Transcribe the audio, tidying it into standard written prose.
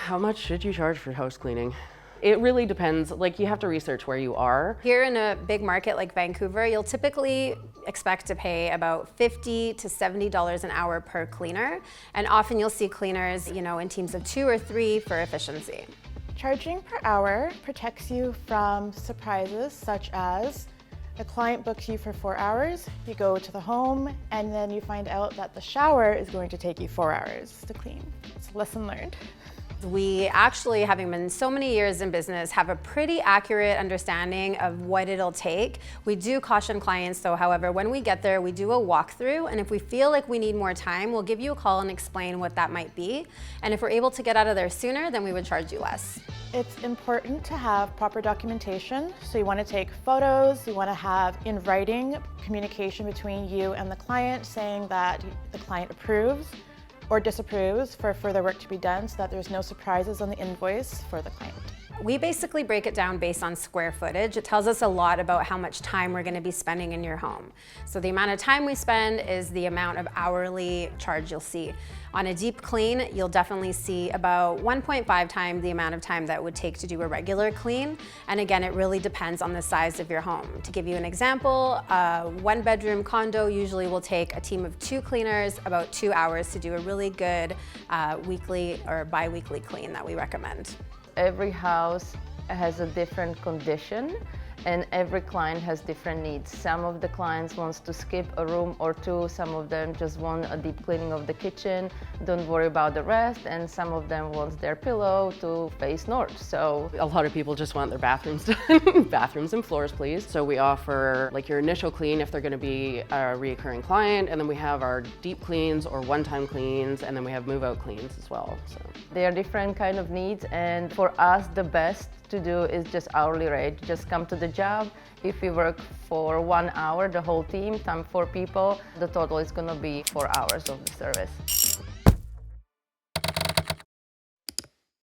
How much should you charge for house cleaning? It really depends. Like, you have to research where you are. Here in a big market like Vancouver, you'll typically expect to pay about $50 to $70 an hour per cleaner. And often you'll see cleaners, in teams of 2 or 3 for efficiency. Charging per hour protects you from surprises such as a client books you for 4 hours, you go to the home, and then you find out that the shower is going to take you 4 hours to clean. It's a lesson learned. We actually, having been so many years in business, have a pretty accurate understanding of what it'll take. We do caution clients though, however, when we get there, we do a walkthrough, and if we feel like we need more time, we'll give you a call and explain what that might be. And if we're able to get out of there sooner, then we would charge you less. It's important to have proper documentation. So you want to take photos, you want to have in writing communication between you and the client saying that the client approves or disapproves for further work to be done so that there's no surprises on the invoice for the client. We basically break it down based on square footage. It tells us a lot about how much time we're going to be spending in your home. So the amount of time we spend is the amount of hourly charge you'll see. On a deep clean, you'll definitely see about 1.5 times the amount of time that it would take to do a regular clean. And again, it really depends on the size of your home. To give you an example, a 1-bedroom condo usually will take a team of 2 cleaners about 2 hours to do a really good weekly or bi-weekly clean that we recommend. Every house has a different condition and every client has different needs. Some of the clients wants to skip a room or 2, some of them just want a deep cleaning of the kitchen, don't worry about the rest, and some of them wants their pillow to face north. So a lot of people just want their bathrooms done. Bathrooms and floors, please. So we offer like your initial clean if they're going to be a reoccurring client, and then we have our deep cleans or one-time cleans, and then we have move-out cleans as well. So they are different kind of needs, and for us the best to do is just hourly rate. Just come to the job. If we work for 1 hour, the whole team, times 4 people, the total is going to be 4 hours of the service.